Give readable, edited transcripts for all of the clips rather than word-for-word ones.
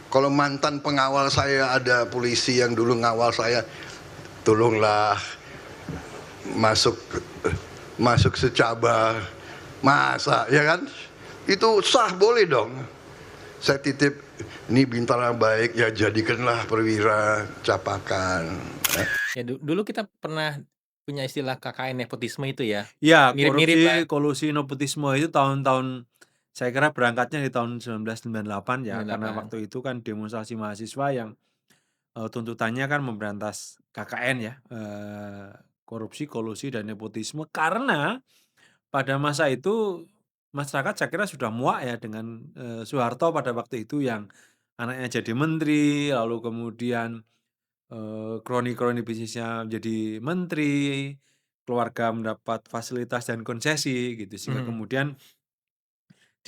Kalau mantan pengawal saya ada polisi yang dulu ngawal saya, tolonglah masuk masuk secaba, masa ya kan? Itu sah, boleh dong. Saya titip, ini bintang baik ya, jadikanlah perwira capakan. Ya dulu kita pernah punya istilah KKN nepotisme itu ya. Iya, Mirip-mirip lah, kolusi, nepotisme itu tahun-tahun saya kira berangkatnya di tahun 1998 ya, karena 98. waktu itu kan demonstrasi mahasiswa yang, tuntutannya kan memberantas KKN ya, korupsi, kolusi, dan nepotisme. Karena pada masa itu masyarakat saya kira sudah muak ya dengan, Soeharto pada waktu itu yang anaknya jadi menteri, lalu kemudian, kroni-kroni bisnisnya menjadi menteri, keluarga mendapat fasilitas dan konsesi gitu, sehingga Mhm. kemudian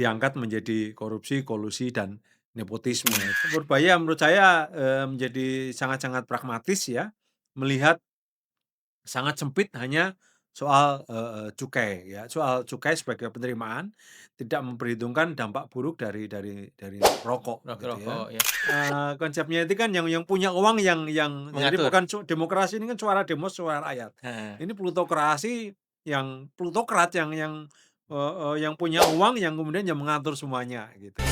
diangkat menjadi korupsi, kolusi, dan nepotisme. Itu Purbaya menurut saya, menjadi sangat-sangat pragmatis ya, melihat sangat sempit hanya soal, cukai ya, soal cukai sebagai penerimaan, tidak memperhitungkan dampak buruk dari rokok gitu ya. Rokok-rokok ya. Konsepnya itu kan yang punya uang yang jadi Mengatur. bukan demokrasi ini kan suara demo, suara rakyat. Heeh. Ini plutokrasi yang plutokrat yang punya uang yang kemudian yang mengatur semuanya gitu.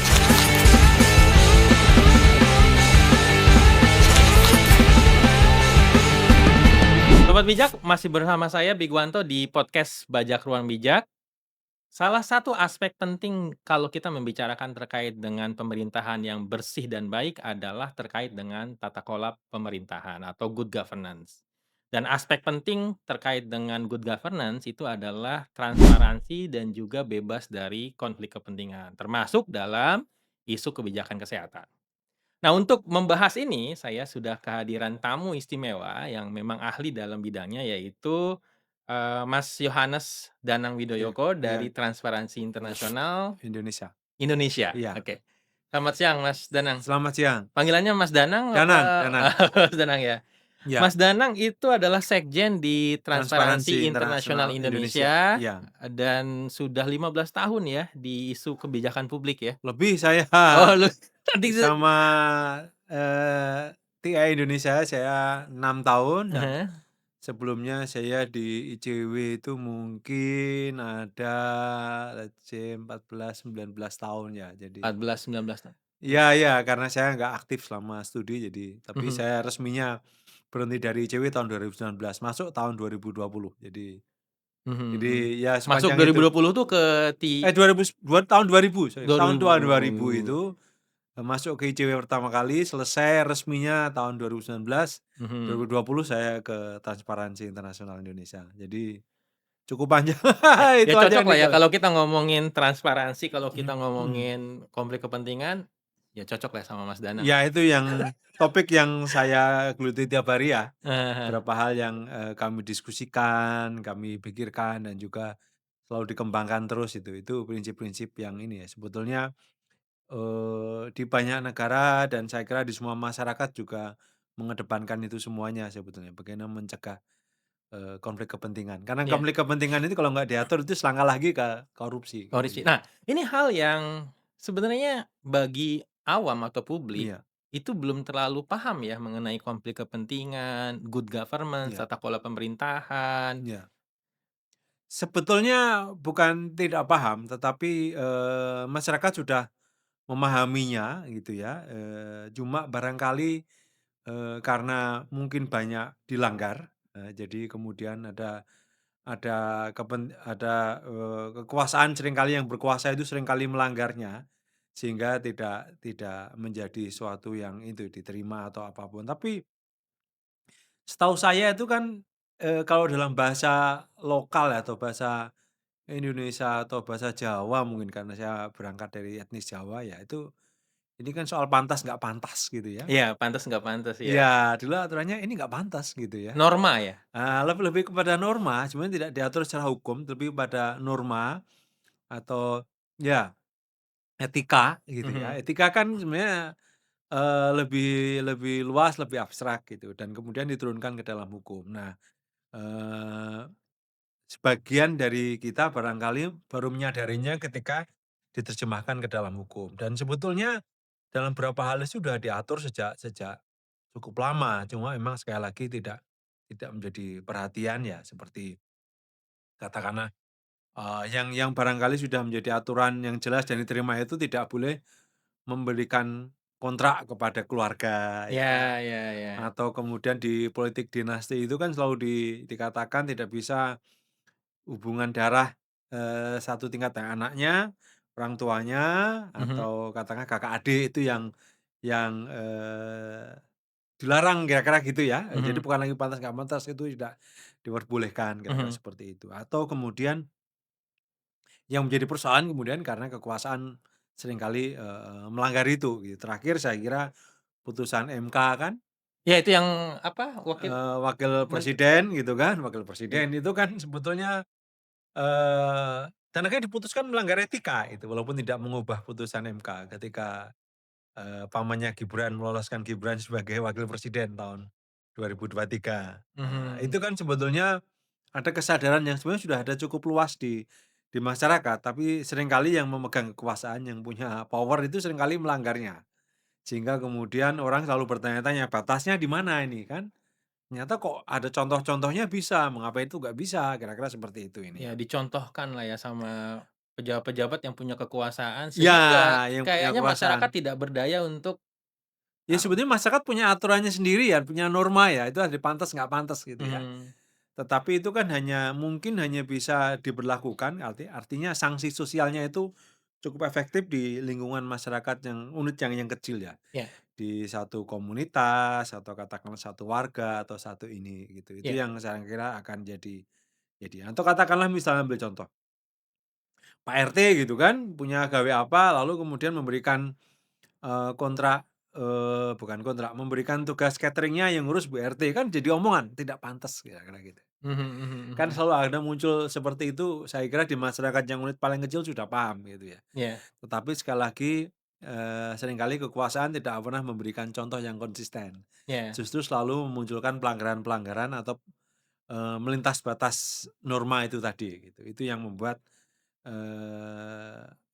Sobat bijak, masih bersama saya Bigwanto di podcast Bajak Ruang Bijak. Salah satu aspek penting kalau kita membicarakan terkait dengan pemerintahan yang bersih dan baik adalah terkait dengan tata kelola pemerintahan atau good governance. Dan aspek penting terkait dengan good governance itu adalah transparansi dan juga bebas dari konflik kepentingan, termasuk dalam isu kebijakan kesehatan. Nah, untuk membahas ini, saya sudah kehadiran tamu istimewa yang memang ahli dalam bidangnya, yaitu, Mas Yohanes Danang Iya Widoyoko iya, dari Transparansi Internasional Indonesia. Indonesia. Iya. Oke. Selamat siang, Mas Danang. Selamat siang. Panggilannya Mas Danang apa Danang Danang. Mas Danang ya? Iya, Mas Danang itu adalah sekjen di Transparansi Transparansi Internasional Internasional Indonesia. Indonesia Iya. dan sudah 15 tahun ya di isu kebijakan publik ya? Lebih saya Oh, lu tadi sama, TI Indonesia saya 6 tahun dan sebelumnya saya di ICW itu mungkin ada let's say 14, 19 tahun ya. Jadi 14, 19 tahun. iya karena saya nggak aktif selama studi tapi Mhm. saya resminya berhenti dari ICW tahun 2019, masuk tahun 2020. Mhm Jadi mhm. ya Masuk sepanjang itu. 2020 tuh ke 2000, sorry, tahun 2000 2000. itu, masuk ke ICW pertama kali, selesai resminya tahun 2019, Mhm. 2020 saya ke Transparansi Internasional Indonesia. Jadi cukup panjang, Ya itu aja cocok yang lah ya detail. kalau kita ngomongin transparansi, kalau kita Mhm. ngomongin konflik kepentingan, ya cocok lah sama Mas Danang. Ya itu yang topik yang saya geluti tiap hari ya, Heeh. beberapa hal yang, kami diskusikan, kami pikirkan, dan juga selalu dikembangkan terus itu prinsip-prinsip yang ini ya, sebetulnya di banyak negara dan saya kira di semua masyarakat juga mengedepankan itu semuanya sebetulnya, bagaimana mencegah, konflik kepentingan. Karena Iya, konflik kepentingan itu kalau nggak diatur itu selangkah lagi ke korupsi, gitu korupsi. ya. Nah, ini hal yang sebenarnya bagi awam atau publik, Iya itu belum terlalu paham ya mengenai konflik kepentingan, good governance, iya tata kelola pemerintahan. iya. Sebetulnya bukan tidak paham, tetapi, masyarakat sudah memahaminya gitu ya, cuma barangkali, karena mungkin banyak dilanggar, jadi kemudian kekuasaan seringkali yang berkuasa itu seringkali melanggarnya, sehingga tidak tidak menjadi suatu yang itu diterima atau apapun. Tapi setahu saya itu kan, kalau dalam bahasa lokal ya atau bahasa Indonesia atau bahasa Jawa mungkin karena saya berangkat dari etnis Jawa ya, itu ini kan soal pantas nggak pantas gitu ya. Iya, pantas nggak pantas ya. Iya, dulu aturannya ini nggak pantas gitu ya. Norma ya? Lebih lebih kepada norma, sebenarnya tidak diatur secara hukum, lebih pada norma atau ya etika gitu ya. Mhm. Etika kan sebenarnya, lebih lebih luas, lebih abstrak gitu dan kemudian diturunkan ke dalam hukum. Nah, eee, sebagian dari kita barangkali baru menyadarinya ketika diterjemahkan ke dalam hukum dan sebetulnya dalam beberapa hal sudah diatur sejak sejak cukup lama, cuma memang sekali lagi tidak menjadi perhatian ya, seperti katakanlah, yang barangkali sudah menjadi aturan yang jelas dan diterima itu tidak boleh memberikan kontrak kepada keluarga ya kan, Ya, ya, ya. atau kemudian di politik dinasti itu kan selalu dikatakan tidak bisa hubungan darah, satu tingkat dengan anaknya, orang tuanya, Mhm, atau katakanlah kakak adik itu yang dilarang kira-kira gitu ya. Jadi mhm, bukan lagi pantas nggak pantas, itu tidak diperbolehkan kira-kira mhm. seperti itu. Atau kemudian yang menjadi persoalan kemudian karena kekuasaan seringkali, melanggar itu gitu. Terakhir saya kira putusan MK kan, Ya itu yang apa, wakil wakil menteri presiden gitu kan, wakil iya, presiden itu kan sebetulnya dan akhirnya diputuskan melanggar etika itu, walaupun tidak mengubah putusan MK ketika, pamannya Gibran meloloskan Gibran sebagai wakil presiden tahun 2023. Nah, mhm. itu kan sebetulnya ada kesadaran yang sebenarnya sudah ada cukup luas di masyarakat, tapi seringkali yang memegang kekuasaan, yang punya power itu seringkali melanggarnya. Sehingga kemudian orang selalu bertanya-tanya, batasnya di mana ini kan? Ternyata kok ada contoh-contohnya bisa, mengapa itu nggak bisa? Kira-kira seperti itu ini Ya ya. dicontohkan lah ya sama pejabat-pejabat yang punya kekuasaan Ya, sehingga yang punya kayaknya kekuasaan. masyarakat tidak berdaya untuk, Ya ah sebetulnya masyarakat punya aturannya sendiri ya, punya norma ya, itu ada pantas nggak pantas gitu ya. mhm, Tetapi itu kan mungkin hanya bisa diberlakukan, artinya sanksi sosialnya itu cukup efektif di lingkungan masyarakat yang unit yang kecil ya. ya, Di satu komunitas atau katakanlah satu warga atau satu ini gitu. Itu ya, yang saya kira akan jadi atau katakanlah misalnya ambil contoh, Pak RT gitu kan punya gawe apa lalu kemudian memberikan, kontrak, bukan kontrak, memberikan tugas cateringnya yang ngurus Bu RT, kan jadi omongan, tidak pantas kira-kira gitu. mhm, mhm, Kan mhm, selalu ada muncul seperti itu, saya kira di masyarakat yang unit paling kecil sudah paham gitu ya. iya, Tetapi sekali lagi, seringkali kekuasaan tidak pernah memberikan contoh yang konsisten. iya, Justru selalu memunculkan pelanggaran-pelanggaran atau, melintas batas norma itu tadi gitu. Itu yang membuat,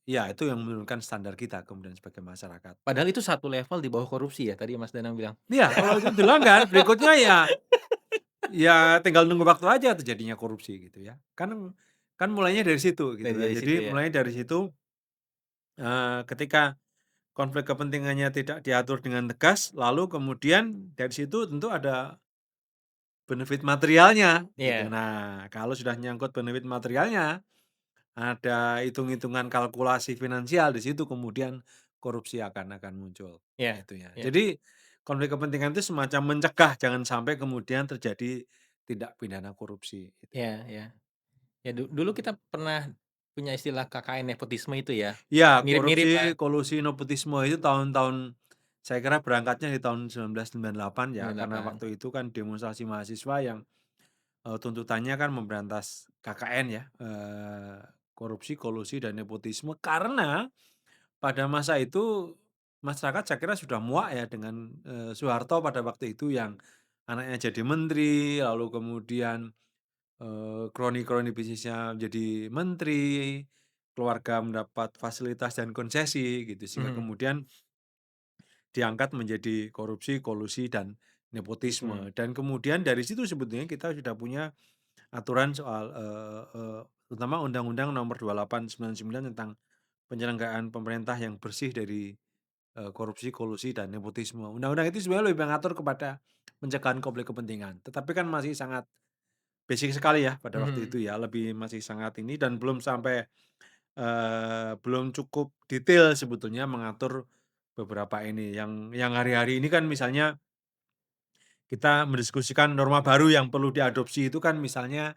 ya itu yang menurunkan standar kita kemudian sebagai masyarakat. padahal itu satu level di bawah korupsi ya tadi Mas Danang bilang? Iya, kalau itu dilanggar berikutnya ya tinggal nunggu waktu aja terjadinya korupsi gitu ya. Kan kan mulainya dari situ gitu kan. Dari situ Jadi ya? mulai dari situ, ketika konflik kepentingannya tidak diatur dengan tegas, lalu kemudian dari situ tentu ada benefit materialnya gitu. Iya, Nah, kalau sudah nyangkut benefit materialnya, ada hitung-hitungan kalkulasi finansial di situ kemudian korupsi akan muncul, iya, gitu ya. iya, Jadi konflik kepentingan itu semacam mencegah jangan sampai kemudian terjadi tindak pidana korupsi, gitu. iya, iya. Ya dulu kita pernah punya istilah KKN nepotisme itu ya, Iya, mirip-mirip lah, korupsi, kolusi, nepotisme itu tahun-tahun saya kira berangkatnya di tahun 1998 ya, karena 98. waktu itu kan demonstrasi mahasiswa yang, tuntutannya kan memberantas KKN ya, korupsi, kolusi, dan nepotisme. Karena pada masa itu masyarakat saya kira sudah muak ya dengan, Soeharto pada waktu itu yang anaknya jadi menteri, lalu kemudian kroni-kroni bisnisnya menjadi menteri, keluarga mendapat fasilitas dan konsesi gitu, sehingga Mhm, kemudian diangkat menjadi korupsi, kolusi, dan nepotisme. nepotisme. Dan kemudian dari situ sebetulnya kita sudah punya aturan soal, terutama Undang-Undang Nomor 2899 tentang penyelenggaraan pemerintah yang bersih dari, korupsi, kolusi, dan nepotisme. Undang-undang itu sebenarnya lebih mengatur kepada pencegahan konflik kepentingan, tetapi kan masih sangat basic sekali ya pada waktu Mhm, itu ya, lebih masih sangat ini dan belum cukup detail sebetulnya mengatur beberapa ini. Yang hari-hari ini kan misalnya kita mendiskusikan norma baru yang perlu diadopsi itu kan misalnya,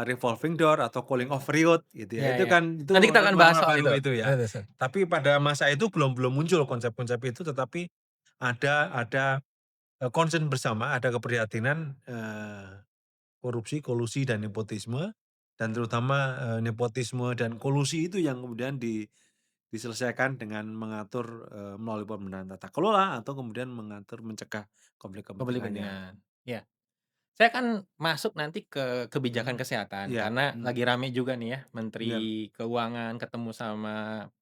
revolving door atau cooling off period gitu ya, iya, itu iya. kan itu Nanti kita akan bahas norma soal baru itu. itu ya. Betul, betul. Tapi pada masa itu belum belum muncul konsep-konsep itu, tetapi ada, concern bersama, ada keprihatinan, korupsi, kolusi, dan nepotisme, dan terutama, nepotisme dan kolusi itu yang kemudian diselesaikan dengan mengatur, melalui pembenahan tata kelola atau kemudian mengatur mencegah konflik Konflik kepentingannya. kepentingan. Iya. Saya kan masuk nanti ke kebijakan Mhm. kesehatan, Iya, karena mhm, lagi rame juga nih ya, Menteri iya, Keuangan ketemu sama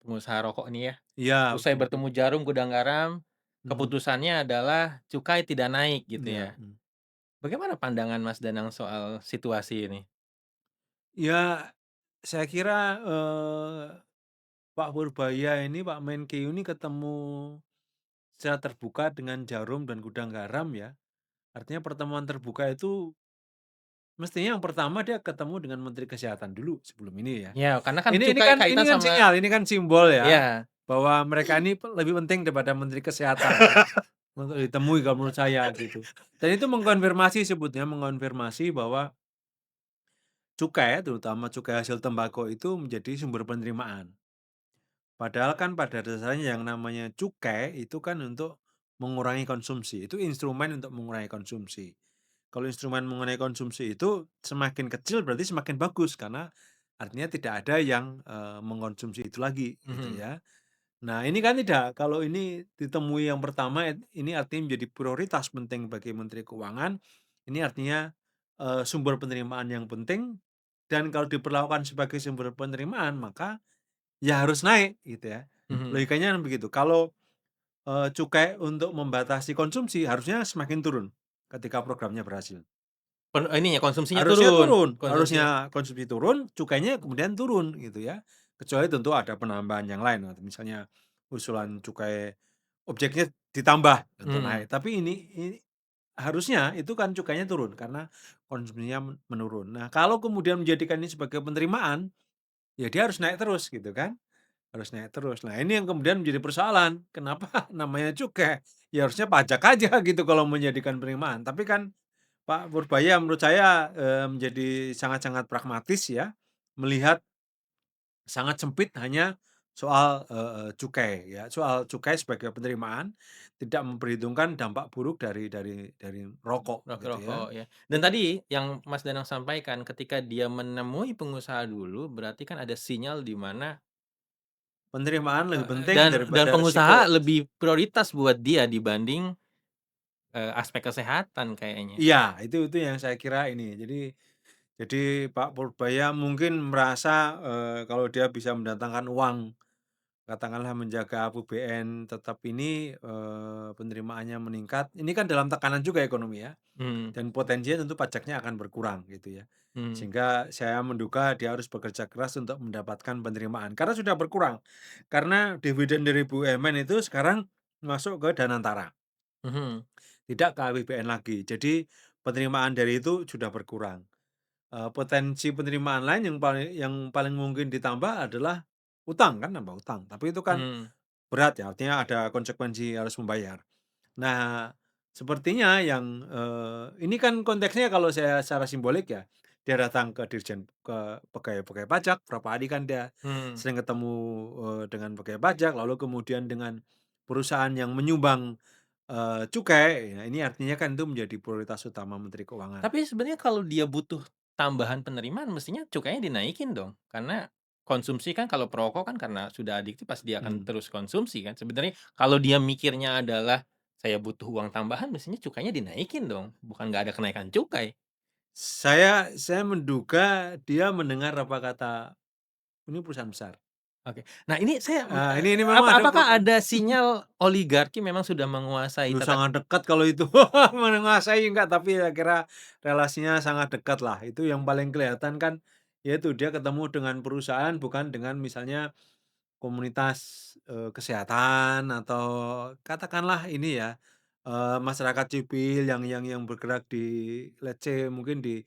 pengusaha rokok nih ya. iya, Usai betul betul, bertemu jarum gudang garam, mhm, keputusannya adalah cukai tidak naik gitu iya, ya. Bagaimana pandangan Mas Danang soal situasi ini? Ya, saya kira, Pak Purbaya ini, Pak Menkeu ini ketemu secara terbuka dengan Jarum dan Gudang Garam ya. Artinya pertemuan terbuka itu mestinya yang pertama dia ketemu dengan Menteri Kesehatan dulu sebelum ini ya. Ya, karena kan Ini cukai kan kaitan ini kan sama sinyal, ini kan simbol ya, ya, bahwa mereka ini lebih penting daripada Menteri Kesehatan gitu, untuk ditemui kalau menurut saya gitu. Dan itu mengkonfirmasi sebetulnya mengkonfirmasi bahwa cukai, terutama cukai hasil tembakau itu menjadi sumber penerimaan. Padahal kan pada dasarnya yang namanya cukai itu kan untuk mengurangi konsumsi, itu instrumen untuk mengurangi konsumsi. Kalau instrumen mengurangi konsumsi itu semakin kecil berarti semakin bagus karena artinya tidak ada yang, mengkonsumsi itu lagi gitu mhm, ya. Nah ini kan tidak, kalau ini ditemui yang pertama ini artinya menjadi prioritas penting bagi Menteri Keuangan, ini artinya, sumber penerimaan yang penting dan kalau diperlakukan sebagai sumber penerimaan maka ya harus naik gitu ya. mhm. Logikanya kan begitu. Kalau, cukai untuk membatasi konsumsi harusnya semakin turun ketika programnya berhasil. Ininya konsumsinya Harusnya turun, turun, konsumsinya harusnya konsumsi turun, cukainya kemudian turun gitu ya. Kecuali tentu ada penambahan yang lain, atau misalnya usulan cukai objeknya ditambah untuk mhm, naik. Tapi ini harusnya itu kan cukainya turun karena konsumsinya menurun. Nah, kalau kemudian menjadikan ini sebagai penerimaan, ya dia harus naik terus gitu kan. Harus naik terus. Nah, ini yang kemudian menjadi persoalan, kenapa namanya cukai? Ya harusnya pajak aja gitu kalau menjadikan penerimaan. Tapi kan Pak Purbaya menurut saya, menjadi sangat-sangat pragmatis ya, melihat sangat sempit hanya soal, cukai ya, soal cukai sebagai penerimaan, tidak memperhitungkan dampak buruk dari rokok gitu ya. rokok ya. Dan tadi yang Mas Danang sampaikan ketika dia menemui pengusaha dulu, berarti kan ada sinyal di mana Penerimaan lebih penting dan daripada pengusaha resiko. lebih prioritas buat dia dibanding, aspek kesehatan kayaknya. Iya, itu yang saya kira ini. Jadi Pak Purbaya mungkin merasa, kalau dia bisa mendatangkan uang, katakanlah menjaga APBN tetap ini, penerimaannya meningkat, ini kan dalam tekanan juga ekonomi ya, Mhm, dan potensinya tentu pajaknya akan berkurang gitu ya. mhm, Sehingga saya menduga dia harus bekerja keras untuk mendapatkan penerimaan, karena sudah berkurang. Karena dividen dari BUMN itu sekarang masuk ke Danantara, mhm, tidak ke APBN lagi. Jadi penerimaan dari itu sudah berkurang. Potensi penerimaan lain yang paling mungkin ditambah adalah utang kan, nambah utang, tapi itu kan mhm. berat ya, artinya ada konsekuensi harus membayar. Nah, sepertinya yang, ini kan konteksnya kalau saya secara simbolik ya, dia datang ke pegawai-pegawai pajak, berapa hari kan dia Mhm. sering ketemu, dengan pegawai pajak, lalu kemudian dengan perusahaan yang menyumbang, cukai, ya ini artinya kan itu menjadi prioritas utama Menteri Keuangan. Tapi sebenarnya kalau dia butuh tambahan penerimaan mestinya cukainya dinaikin dong? Karena konsumsi kan kalau perokok kan karena sudah adiktif pasti dia akan Mhm. terus konsumsi kan. Sebenarnya kalau dia mikirnya adalah, "Saya butuh uang tambahan," mestinya cukainya dinaikin dong, bukan nggak ada kenaikan cukai. Saya menduga dia mendengar apa kata ini perusahaan besar. Oke. Nah ini saya, Ini memang ada apakah ada sinyal oligarki memang sudah menguasai tata sangat dekat kalau itu menguasai enggak, tapi saya kira relasinya sangat dekat lah. Itu yang paling kelihatan kan, yaitu dia ketemu dengan perusahaan bukan dengan misalnya komunitas, kesehatan atau katakanlah ini ya, masyarakat sipil yang bergerak di let's say mungkin di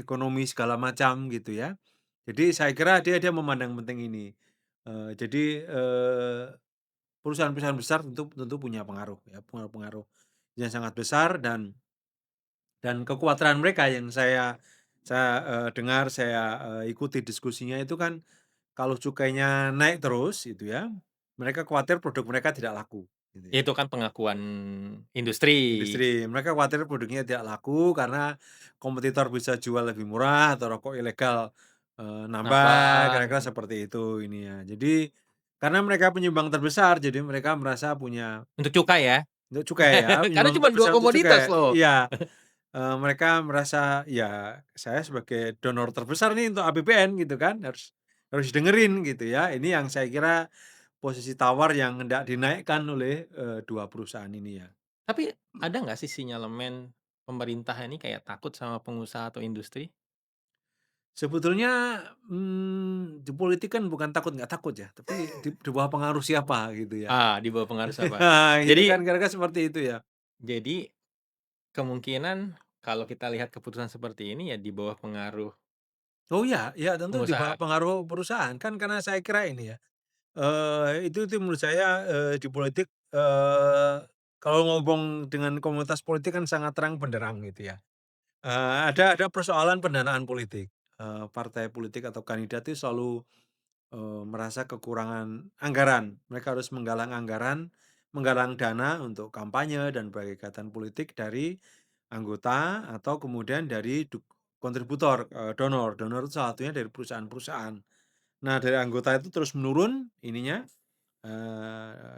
ekonomi segala macam gitu ya. Jadi saya kira dia memandang penting ini. Jadi, perusahaan-perusahaan besar tentu tentu punya pengaruh ya, pengaruh-pengaruh yang sangat besar dan kekhawatiran mereka yang saya, dengar, saya, ikuti diskusinya itu kan kalau cukainya naik terus gitu ya, mereka khawatir produk mereka tidak laku, gitu ya. itu kan pengakuan industri. Industri, mereka khawatir produknya tidak laku karena kompetitor bisa jual lebih murah atau rokok ilegal, nambah, Nambah kira-kira gitu. seperti itu ininya. Jadi, karena mereka penyumbang terbesar, jadi mereka merasa punya Untuk cukai ya? untuk cukai ya, Karena menyumbang cuma 2 terbesar untuk komoditas cukai. loh. Iya, mereka merasa, ya saya sebagai donor terbesar nih untuk APBN gitu kan, harus harus dengerin gitu ya. Ini yang saya kira posisi tawar yang hendak dinaikkan oleh, 2 perusahaan ini ya. Tapi ada nggak sih sinyalemen pemerintah ini kayak takut sama pengusaha atau industri? Sebetulnya, di politik kan bukan takut nggak takut ya, tapi di bawah pengaruh siapa gitu ya. Ah, di bawah pengaruh siapa? Itu Jadi kan kira-kira seperti itu ya. jadi kemungkinan kalau kita lihat keputusan seperti ini ya di bawah pengaruh Oh iya, ya tentu di bawah pengusaha. pengaruh perusahaan, kan karena saya kira ini ya, itu menurut saya, di politik, kalau ngomong dengan komunitas politik kan sangat terang benderang gitu ya. Ada persoalan pendanaan politik, partai politik atau kandidat itu selalu, merasa kekurangan anggaran. Mereka harus menggalang anggaran, menggalang dana untuk kampanye dan berbagai kegiatan politik dari anggota atau kemudian dari kontributor, donor. Donor itu salah satunya dari perusahaan-perusahaan. Nah, dari anggota itu terus menurun ininya,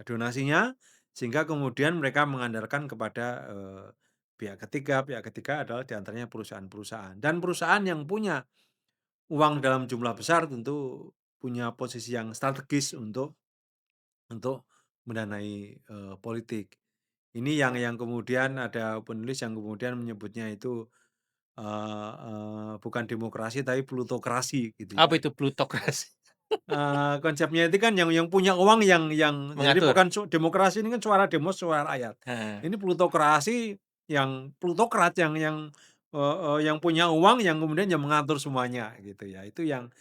donasinya, sehingga kemudian mereka mengandalkan kepada, pihak ketiga adalah di antaranya perusahaan-perusahaan. Dan perusahaan yang punya uang dalam jumlah besar tentu punya posisi yang strategis untuk mendanai, politik. Ini yang kemudian ada penulis yang kemudian menyebutnya itu, bukan demokrasi tapi plutokrasi gitu Apa ya. itu plutokrasi? Konsepnya itu kan yang punya uang yang jadi Mengatur? bukan demokrasi ini kan suara demo, suara rakyat. Heeh. Ini plutokrasi yang plutokrat yang punya uang yang kemudian yang mengatur semuanya gitu ya. Itu yang,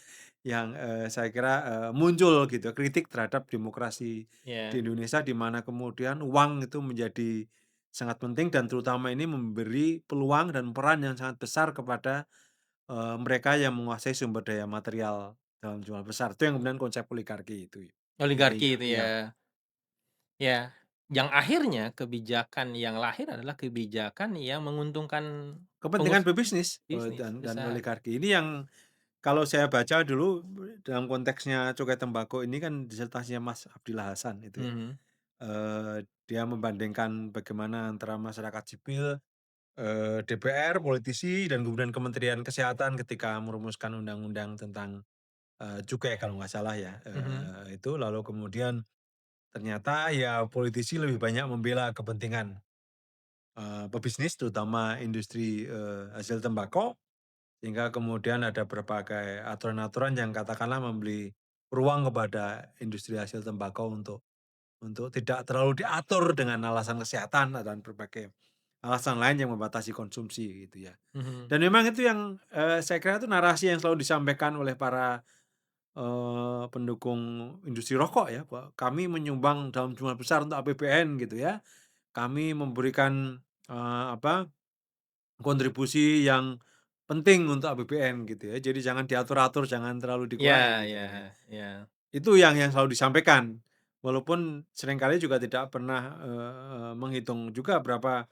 saya kira, muncul gitu kritik terhadap demokrasi di Iya. Indonesia di mana kemudian uang itu menjadi sangat penting dan terutama ini memberi peluang dan peran yang sangat besar kepada, mereka yang menguasai sumber daya material dalam jumlah besar. Itu yang kemudian konsep oligarki itu Oligarki intinya, itu iya. ya. Ya, yang akhirnya kebijakan yang lahir adalah kebijakan yang menguntungkan Kepentingan pebisnis, bisnis dan besar. oligarki ini yang kalau saya baca dulu dalam konteksnya cukai tembakau ini kan disertasinya Mas Abdillah Hasan itu ya. Mhm, Dia membandingkan bagaimana antara masyarakat sipil, DPR, politisi, dan kemudian Kementerian Kesehatan ketika merumuskan undang-undang tentang, cukai kalau nggak salah ya, mhm. itu lalu kemudian ternyata ya politisi lebih banyak membela kepentingan, pebisnis terutama industri, hasil tembakau, sehingga kemudian ada berbagai aturan-aturan yang katakanlah memberi ruang kepada industri hasil tembakau untuk tidak terlalu diatur dengan alasan kesehatan dan berbagai alasan lain yang membatasi konsumsi gitu ya. Mhm. Dan memang itu yang, saya kira itu narasi yang selalu disampaikan oleh para, pendukung industri rokok ya, bahwa kami menyumbang dalam jumlah besar untuk APBN gitu ya. Kami memberikan, apa, kontribusi yang penting untuk APBN gitu ya. Jadi jangan diatur-atur, jangan terlalu Ya, dikurangi gitu ya. ya, ya. Itu yang selalu disampaikan. Walaupun seringkali juga tidak pernah, menghitung juga berapa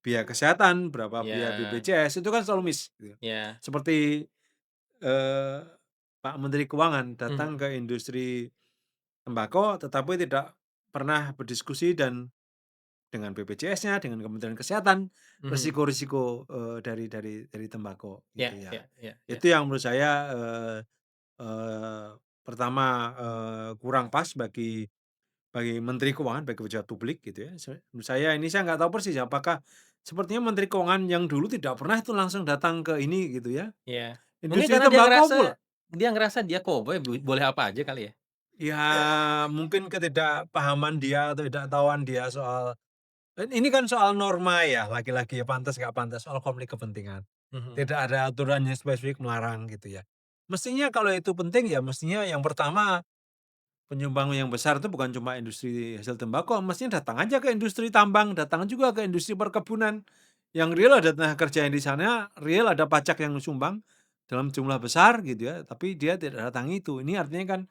biaya kesehatan, berapa biaya Ya, BPJS, itu kan selalu miss gitu. ya. Seperti, eee, Pak Menteri Keuangan datang Mhm, ke industri tembakau, tetapi tidak pernah berdiskusi dan dengan BPJS-nya, dengan Kementerian Kesehatan, mhm. risiko-risiko, dari tembakau gitu Ya, ya. ya, ya, ya. Itu yang menurut saya, pertama, kurang pas bagi Menteri Keuangan, bagi pejabat publik gitu ya. Menurut saya ini saya nggak tahu persis ya, apakah sepertinya Menteri Keuangan yang dulu tidak pernah itu langsung datang ke ini gitu ya, Iya. Mungkin industri karena dia tembakau ngerasa pula. dia koboi boleh apa aja kali ya? Ya mungkin ketidakpahaman dia atau ketidaktahuan dia soal ini kan soal norma ya, laki-laki ya pantas nggak pantas, soal konflik kepentingan. Mhm. Tidak ada aturan yang spesifik melarang gitu ya. Mestinya kalau itu penting ya mestinya yang pertama penyumbang yang besar itu bukan cuma industri hasil tembakau, mestinya datang aja ke industri tambang, datang juga ke industri perkebunan. Yang real ada tenaga kerja yang di sana, real ada pajak yang sumbang dalam jumlah besar gitu ya, tapi dia tidak datang itu. Ini artinya kan,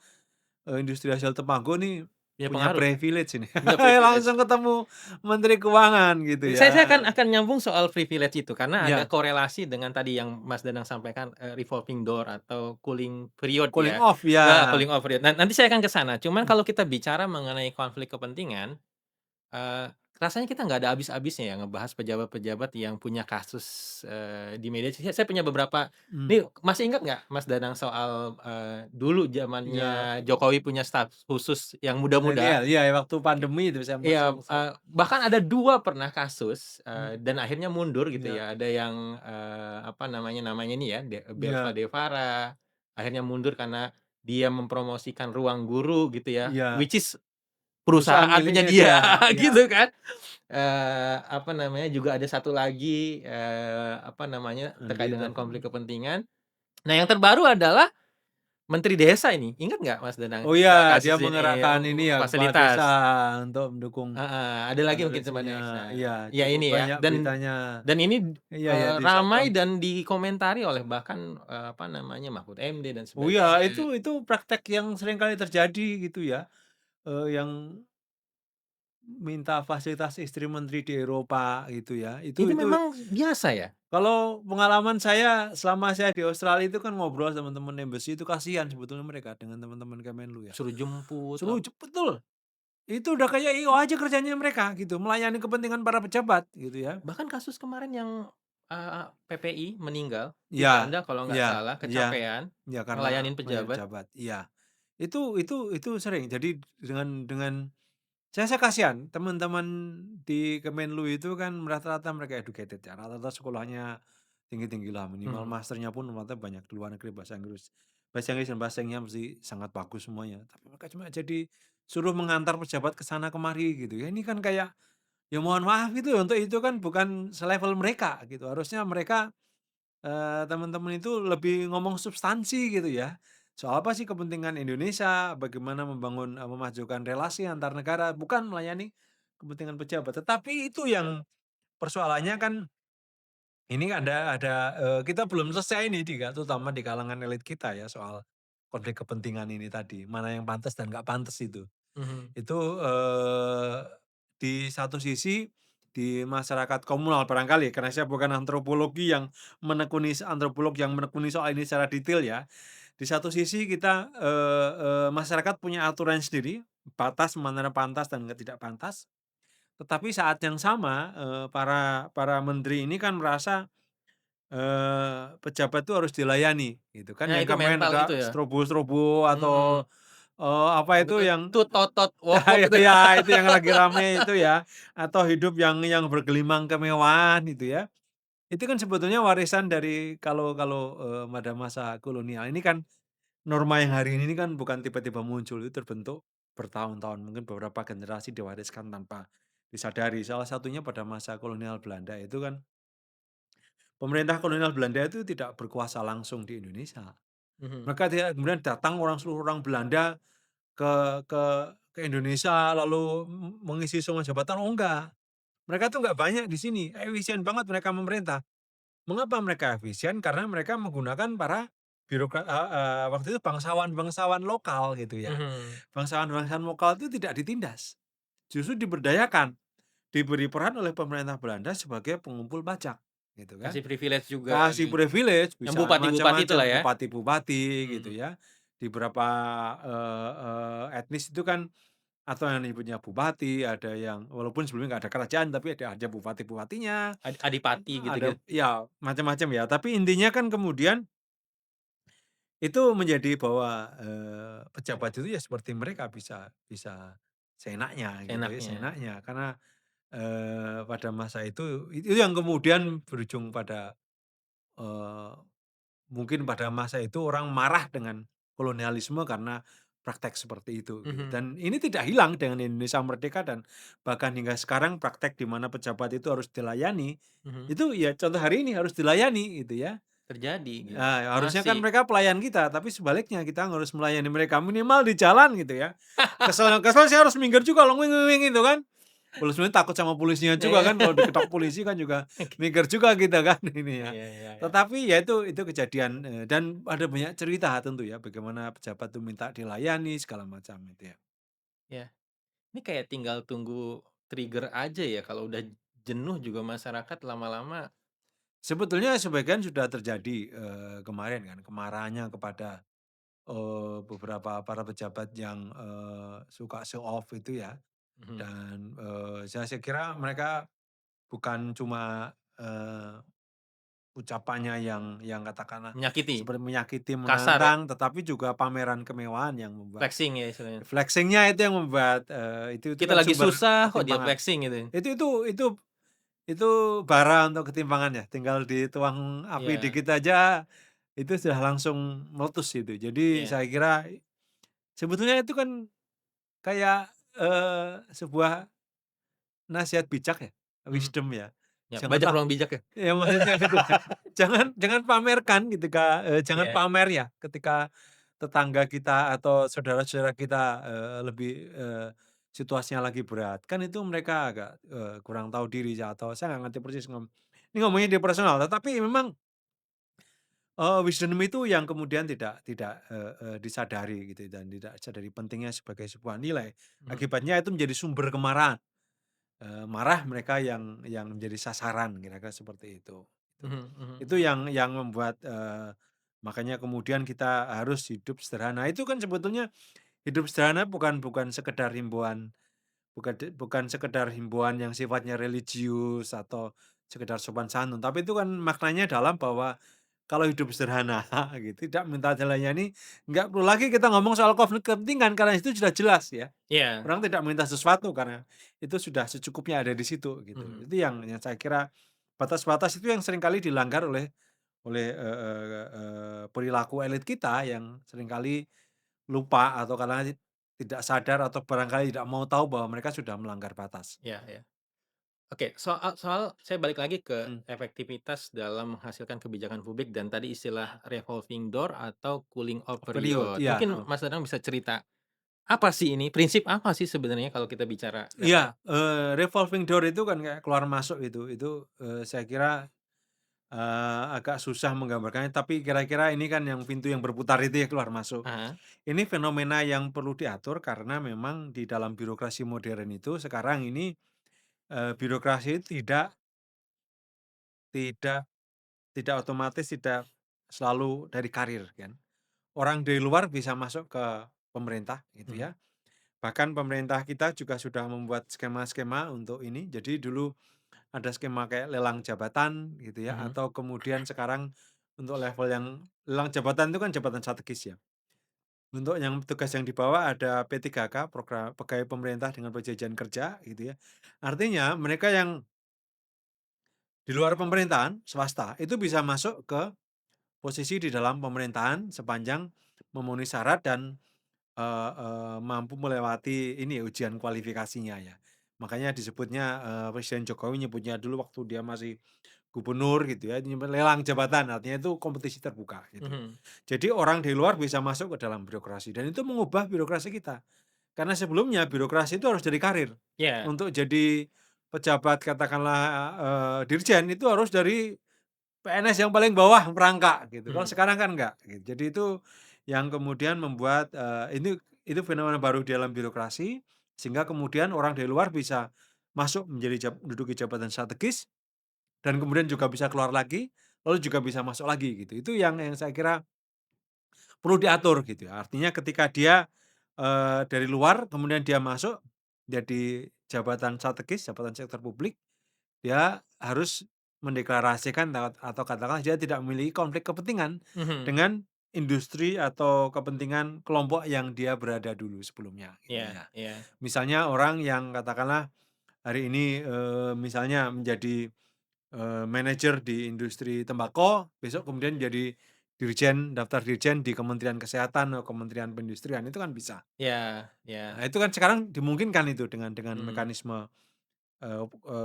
industri hasil tembakau nih Punya punya pengaruh, privilege ini. punya privilege. Langsung ketemu Menteri Keuangan gitu Saya ya. akan nyambung soal privilege itu karena ada Iya, korelasi dengan tadi yang Mas Danang sampaikan, revolving door atau cooling period cooling ya, off ya. cooling off period. Nanti saya akan ke sana. Cuman kalau kita bicara mengenai konflik kepentingan, eee, rasanya kita nggak ada habis-habisnya ya ngebahas pejabat-pejabat yang punya kasus, di media sosial. Saya punya beberapa Mmm, nih, masih ingat nggak Mas Danang soal, dulu iya, zamannya Jokowi punya staf khusus yang muda-muda? milenial, iya waktu pandemi itu sempat Iya, sempet bahkan ada 2 pernah kasus, mmm, dan akhirnya mundur gitu iya ya. Ada yang, apa namanya ini ya, Belva iya Devara, akhirnya mundur karena dia mempromosikan Ruang Guru gitu ya, iya, which is perusahaan perusahaan punya miliknya dia dia, iya, gitu kan. Apa namanya, juga ada satu lagi, apa namanya, terkait Andri dengan Tani konflik kepentingan. Nah, yang terbaru adalah Menteri Desa ini, ingat nggak Mas Danang, oh iya, dia kasus ini, mengerahkan ini ya, kepala desa fasilitas? untuk mendukung, Heeh, ada lagi mungkin teman rezimnya, X. Nah, iya ya cukup ini ya, banyak dan beritanya, ini, iya ya di ramai shutdown. dan dikomentari oleh bahkan, apa namanya, Mahfud MD dan Oh iya, sebagainya. itu praktek yang sering kali terjadi gitu ya, yang minta fasilitas istri menteri di Eropa gitu ya, Itu itu memang biasa ya? kalau pengalaman saya selama saya di Australia itu kan ngobrol sama teman-teman embassy itu kasihan sebetulnya mereka dengan teman-teman Kemenlu ya. Suruh jemput, Suruh betul, itu udah kayak IO aja kerjanya mereka gitu, melayani kepentingan para pejabat gitu ya. bahkan kasus kemarin yang, PPI meninggal di Iya Belanda kalau nggak iya salah, iya kecapean iya karena ngelayanin melayani pejabat. pejabat, iya. Itu sering. Jadi dengan saya kasihan teman-teman di Kemenlu itu kan rata-rata mereka educated ya, rata-rata sekolahnya tinggi-tinggi lah, minimal Mhm, masternya pun rata banyak di luar negeri bahasa Inggris. Bahasa Inggris dan bahasa Inggrisnya mesti sangat bagus semuanya, tapi mereka cuma jadi suruh mengantar pejabat ke sana kemari gitu ya. Ini kan kayak, ya mohon maaf itu ya, untuk itu kan bukan selevel mereka gitu. Harusnya mereka, teman-teman itu lebih ngomong substansi gitu ya. Soal apa sih kepentingan Indonesia, bagaimana membangun, memajukan relasi antar negara, bukan melayani kepentingan pejabat. Tetapi itu yang persoalannya kan ini kita belum selesai nih terutama di kalangan elit kita ya soal konflik kepentingan ini tadi, mana yang pantas dan nggak pantas itu. mhm. Itu, di satu sisi di masyarakat komunal barangkali karena saya bukan antropolog yang menekuni soal ini secara detail ya. Di satu sisi kita, masyarakat punya aturan sendiri, batas mana yang pantas dan tidak pantas, tetapi saat yang sama, para para menteri ini kan merasa pejabat itu harus dilayani gitu kan, Nah yang itu kemarin mental itu ada ya? strobo-strobo atau, Mhm, apa itu yang tut, tot, wok, wok ya gitu. ya itu yang lagi rame itu ya, atau hidup yang bergelimang kemewahan itu ya. Itu kan sebetulnya warisan dari kalau kalau, pada masa kolonial ini kan, norma yang hari ini kan bukan tiba-tiba muncul, itu terbentuk bertahun-tahun, mungkin beberapa generasi diwariskan tanpa disadari. Salah satunya pada masa kolonial Belanda itu kan pemerintah kolonial Belanda itu tidak berkuasa langsung di Indonesia. Mhm, Mereka tidak kemudian datang seluruh orang Belanda ke Indonesia lalu mengisi semua jabatan, oh enggak. Mereka tuh enggak banyak di sini, efisien banget mereka memerintah. Mengapa mereka efisien? Karena mereka menggunakan para waktu itu bangsawan-bangsawan lokal gitu ya. mhm. Bangsawan-bangsawan lokal itu tidak ditindas, justru diberdayakan, diberi peran oleh pemerintah Belanda sebagai pengumpul pajak, gitu kan. Kasih privilege juga, Kasih privilege, yang bisa bupati-bupati macam-macam, itulah ya? bupati-bupati gitu Mhm, ya. Di beberapa, etnis itu kan atau yang nyebutnya bupati, ada yang walaupun sebelumnya nggak ada kerajaan, tapi ada bupati-bupatinya, adipati ada gitu-gitu. ya macam-macam ya. Tapi intinya kan kemudian itu menjadi bahwa, pejabat itu ya seperti mereka bisa bisa seenaknya gitu ya, Seenaknya. seenaknya. Karena, pada masa itu yang kemudian berujung pada, eee mungkin pada masa itu orang marah dengan kolonialisme karena praktek seperti itu gitu. Mhm, Dan ini tidak hilang dengan Indonesia merdeka dan bahkan hingga sekarang praktek di mana pejabat itu harus dilayani, mhm. itu ya contoh hari ini harus dilayani gitu ya. Terjadi gitu, Harusnya kan masih. mereka pelayan kita, tapi sebaliknya kita harus melayani mereka minimal di jalan gitu ya. Kesel kesel saya harus minggir juga loh, itu kan. Kalau sebenarnya takut sama polisinya juga Iya. kan, kalau diketok polisi kan juga mikir juga kita kan ini ya. Iya iya iya. Tetapi ya itu kejadian, dan ada banyak cerita tentu ya, bagaimana pejabat itu minta dilayani segala macam itu ya. Iya. Ini kayak tinggal tunggu trigger aja ya, kalau udah jenuh juga masyarakat lama-lama. Sebetulnya sebagian sudah terjadi, kemarin kan, kemarahannya kepada, beberapa para pejabat yang, suka show off itu ya. Mhm. Dan, saya kira mereka bukan cuma, ucapannya yang katakanlah Menyakiti, seperti menyakiti, kasar ya, menantang, tetapi juga pameran kemewahan yang membuat flexing ya istilahnya. flexing-nya itu yang membuat, itu Kita kan lagi sumber susah kok dia ketimpangan. flexing gitu. Itu bara untuk ketimpangan ya, tinggal dituang api Iya, dikit aja, itu sudah langsung meletus gitu. Jadi iya. saya kira sebetulnya itu kan kayak, sebuah nasihat bijak ya, Mhm. wisdom ya. Ya, bajak Janganlah ruang bijak ya? ya maksudnya gitu ya, jangan jangan pamerkan ketika jangan Iya. pamer ya ketika tetangga kita atau saudara-saudara kita, lebih, situasinya lagi berat. Kan itu mereka agak, kurang tahu diri ya atau saya nggak ngerti persis ini ngomongnya di personal, tetapi memang, wisdom itu yang kemudian tidak tidak, disadari gitu dan tidak sadari pentingnya sebagai sebuah nilai. Mhm, Akibatnya itu menjadi sumber kemarahan. Marah mereka yang menjadi sasaran kira-kira seperti itu, gitu. mhm, mhm, Itu mhm. yang membuat, makanya kemudian kita harus hidup sederhana. Itu kan sebetulnya hidup sederhana bukan bukan sekedar himbauan, bukan sekedar himbauan yang sifatnya religius atau sekedar sopan santun, tapi itu kan maknanya dalam bahwa kalau hidup sederhana gitu, tidak minta dilayani, nggak perlu lagi kita ngomong soal konflik kepentingan karena itu sudah jelas ya. Iya. Orang tidak minta sesuatu karena itu sudah secukupnya ada di situ gitu. Mhm. Itu yang saya kira batas-batas itu yang seringkali dilanggar oleh oleh, perilaku elit kita yang seringkali lupa atau karena tidak sadar atau barangkali tidak mau tahu bahwa mereka sudah melanggar batas. Iya, iya. Oke, soal soal saya balik lagi ke Mmm, efektivitas dalam menghasilkan kebijakan publik dan tadi istilah revolving door atau cooling off period, period. iya, Mungkin heeh. Mas Danang bisa cerita, apa sih ini, prinsip apa sih sebenarnya kalau kita bicara Iya, revolving door itu kan kayak keluar masuk itu, saya kira, agak susah menggambarkannya, tapi kira-kira ini kan yang pintu yang berputar itu ya keluar masuk. heeh, Ini fenomena yang perlu diatur karena memang di dalam birokrasi modern itu sekarang ini, birokrasi tidak tidak tidak otomatis tidak selalu dari karir kan. Orang dari luar bisa masuk ke pemerintah gitu mhm, ya. Bahkan pemerintah kita juga sudah membuat skema-skema untuk ini. Jadi dulu ada skema kayak lelang jabatan gitu ya, mhm, atau kemudian sekarang untuk level yang lelang jabatan itu kan jabatan strategis ya. Untuk yang tugas yang di bawah ada P3K, program pegawai pemerintah dengan perjanjian kerja gitu ya. Artinya mereka yang di luar pemerintahan, swasta, itu bisa masuk ke posisi di dalam pemerintahan sepanjang memenuhi syarat dan, mampu melewati ini ya, ujian kualifikasinya ya. Makanya disebutnya, Presiden Jokowi nyebutnya dulu waktu dia masih gubernur gitu ya, nyebut lelang jabatan, artinya itu kompetisi terbuka gitu. mhm. Jadi orang di luar bisa masuk ke dalam birokrasi dan itu mengubah birokrasi kita. Karena sebelumnya birokrasi itu harus dari karir. Iya, Untuk jadi pejabat katakanlah, dirjen itu harus dari PNS yang paling bawah merangkak gitu. Kalau mhm, sekarang kan enggak gitu. Jadi itu yang kemudian membuat, itu fenomena baru di dalam birokrasi, sehingga kemudian orang dari luar bisa masuk menjadi menduduki jabatan strategis dan kemudian juga bisa keluar lagi, lalu juga bisa masuk lagi gitu. Itu yang saya kira perlu diatur gitu ya. Artinya ketika dia, dari luar kemudian dia masuk jadi jabatan strategis, jabatan sektor publik, dia harus mendeklarasikan atau katakanlah dia tidak memiliki konflik kepentingan mhm. dengan industri atau kepentingan kelompok yang dia berada dulu sebelumnya gitu Iya, ya. iya, Misalnya orang yang katakanlah hari ini, misalnya menjadi, manajer di industri tembakau, besok kemudian jadi dirjen, daftar dirjen di Kementerian Kesehatan atau Kementerian Perindustrian, itu kan bisa. iya, iya, Nah, itu kan sekarang dimungkinkan itu dengan mhm, mekanisme,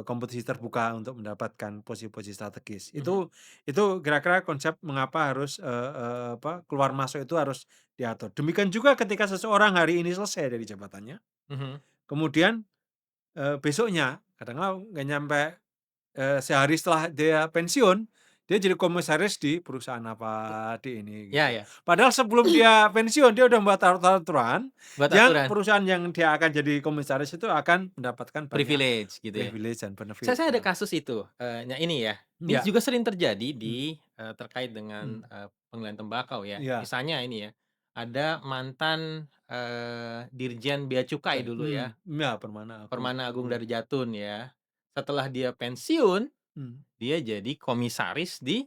kompetisi terbuka untuk mendapatkan posisi-posisi strategis. mhm, Itu kira-kira konsep mengapa harus, keluar masuk itu harus diatur. Demikian juga ketika seseorang hari ini selesai dari jabatannya, mhm. kemudian, besoknya kadang-kadang nggak nyampe sehari setelah dia pensiun, dia jadi komisaris di perusahaan apa, di ini Iya, gitu. iya, Padahal sebelum dia pensiun, dia udah membuat aturan buat yang aturan, perusahaan yang dia akan jadi komisaris itu akan mendapatkan banyak privilege gitu ya. privilege dan Saya benefit ada ya. kasus itu, nah ini ya, ini Iya, juga sering terjadi mmm, di, terkait dengan, mmm, penggunaan tembakau ya. iya, Misalnya ini ya, ada mantan, Dirjen Bea Cukai Oke, dulu ya, iya Permana Agung, Permana Agung dari Jatun ya. Setelah dia pensiun, mhm, dia jadi komisaris di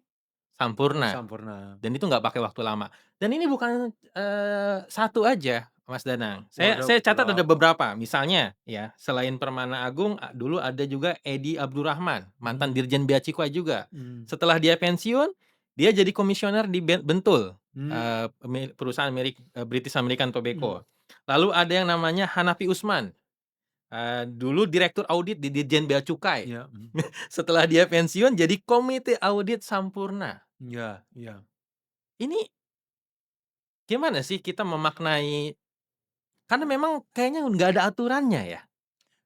Sampurna. Sampurna. Dan itu nggak pakai waktu lama. Dan ini bukan, 1 aja, Mas Danang. Oh, Saya ada saya catat ada beberapa. beberapa. Misalnya ya, selain Permana Agung, dulu ada juga Edi Abdurrahman, mantan Mhm, Dirjen Bea Cukai juga. mhm, Setelah dia pensiun, dia jadi komisioner di Bentul, mmm, perusahaan milik, British American mhm, Tobacco. Lalu ada yang namanya Hanafi Usman, dulu direktur audit di Dirjen Bea Cukai. iya, Setelah dia pensiun jadi komite audit Sampurna. iya, iya. Ini gimana sih kita memaknai karena memang kayaknya nggak ada aturannya ya?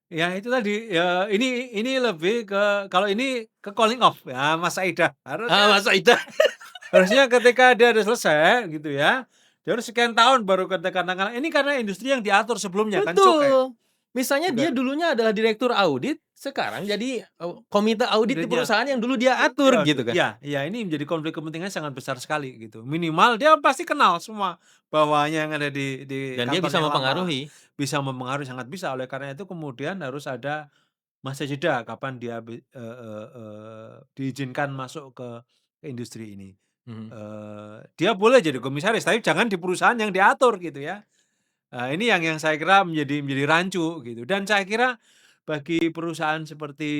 Ya itu tadi, ya ini lebih ke kalau ini ke calling off ya Mas Saida. Masa itu Harusnya ketika dia udah selesai gitu ya, dia harus sekian tahun baru katakanlah ini karena industri yang diatur sebelumnya kan cukai, betul. Misalnya dia cukai. dulunya adalah direktur audit, sekarang jadi, komite audit di Dia perusahaan yang dulu dia atur dia gitu kan. iya iya ini menjadi konflik kepentingan sangat besar sekali gitu. Minimal dia pasti kenal semua bawahannya yang ada di Dan dia bisa kantornya yang lama, mempengaruhi. bisa mempengaruhi sangat bisa. Oleh karena itu kemudian harus ada masa jeda kapan dia diizinkan masuk ke industri ini. Mhm. Dia boleh jadi komisaris, tapi jangan di perusahaan yang diatur gitu ya. Nah, ini yang saya kira menjadi rancu gitu dan saya kira bagi perusahaan seperti,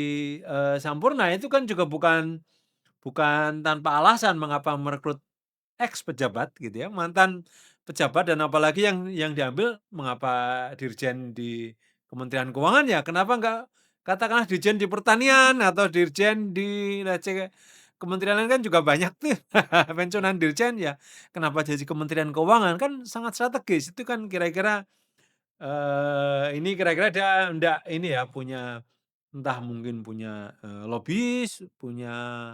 Sampurna itu kan juga bukan tanpa alasan mengapa merekrut eks pejabat gitu ya, mantan pejabat dan apalagi yang diambil mengapa dirjen di Kementerian Keuangan ya, kenapa enggak katakanlah dirjen di pertanian atau dirjen di kementerian lain kan juga banyak tuh pensiunan dirjen ya, kenapa jadi Kementerian Keuangan, kan sangat strategis. Itu kan kira-kira, ini kira-kira dia ndak ini ya, punya entah mungkin punya, lobis, punya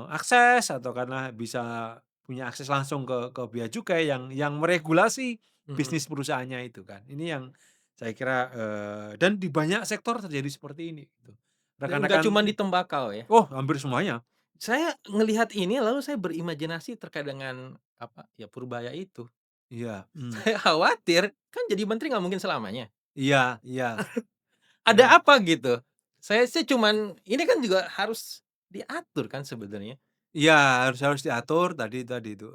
akses atau karena bisa punya akses langsung ke bea cukai yang meregulasi Mhm. bisnis perusahaannya itu kan. Ini yang saya kira, dan di banyak sektor terjadi seperti ini gitu. Dan nggak Rekan-rekan cuman di tembakau ya. oh hampir semuanya. Saya ngelihat ini lalu saya berimajinasi terkait dengan apa, ya Purbaya itu. Iya, Saya khawatir, kan jadi menteri nggak mungkin selamanya. iya iya, Ada apa gitu? Saya sih cuman ini kan juga harus diatur kan sebenarnya. iya harus harus diatur tadi tadi itu,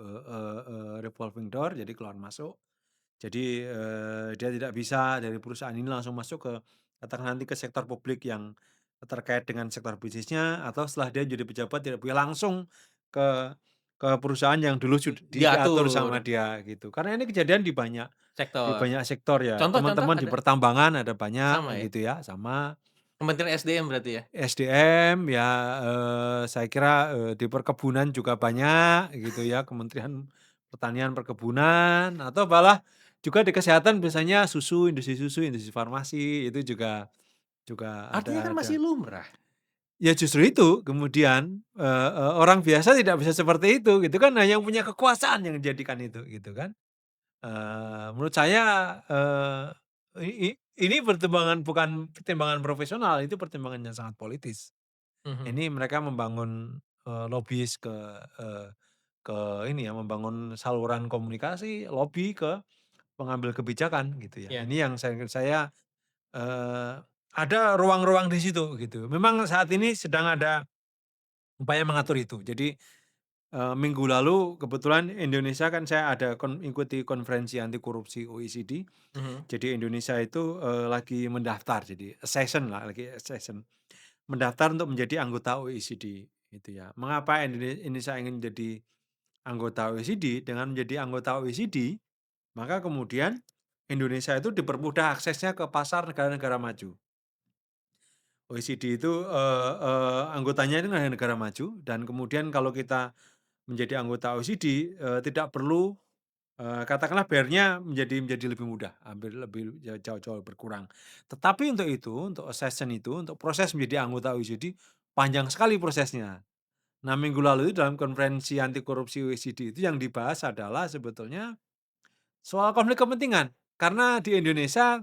revolving door jadi keluar masuk. Jadi, dia tidak bisa dari perusahaan ini langsung masuk ke katakanlah nanti ke sektor publik yang terkait dengan sektor bisnisnya, atau setelah dia jadi pejabat tidak boleh langsung ke perusahaan yang dulu diatur Diatur sama dia gitu. Karena ini kejadian di sektor. banyak sektor ya, Contoh-contoh teman-teman di ada pertambangan ada banyak sama ya? gitu ya, sama Kementerian SDM berarti ya? SDM ya, saya kira, di perkebunan juga banyak gitu ya, Kementerian Pertanian, Perkebunan, atau malah juga di kesehatan biasanya susu, industri farmasi itu juga juga Artinya kan ada. masih lumrah. Ya justru itu kemudian, orang biasa tidak bisa seperti itu gitu kan, nah yang punya kekuasaan yang menjadikan itu gitu kan. Menurut saya, ini pertimbangan bukan pertimbangan profesional, itu pertimbangan yang sangat politis. Mhm. Ini mereka membangun, lobis eee, ke ini ya, membangun saluran komunikasi, lobby ke pengambil kebijakan gitu ya. Iya. Ini yang saya, eee, ada ruang-ruang di situ gitu. Memang saat ini sedang ada upaya mengatur itu. Jadi, minggu lalu kebetulan Indonesia kan saya ada ikuti konferensi anti korupsi OECD. Mhm. Jadi Indonesia itu, lagi mendaftar, jadi assessment lah, lagi assessment. Mendaftar untuk menjadi anggota OECD gitu ya. Mengapa Indonesia ingin jadi anggota OECD? Dengan menjadi anggota OECD, maka kemudian Indonesia itu dipermudah aksesnya ke pasar negara-negara maju. OECD itu, anggotanya itu negara-negara maju dan kemudian kalau kita menjadi anggota OECD, tidak perlu, katakanlah bayarnya menjadi lebih mudah, hampir lebih jauh-jauh berkurang. Tetapi untuk itu, untuk assessment itu, untuk proses menjadi anggota OECD, panjang sekali prosesnya. Nah, minggu lalu itu dalam konferensi anti korupsi OECD itu yang dibahas adalah sebetulnya soal konflik kepentingan. Karena di Indonesia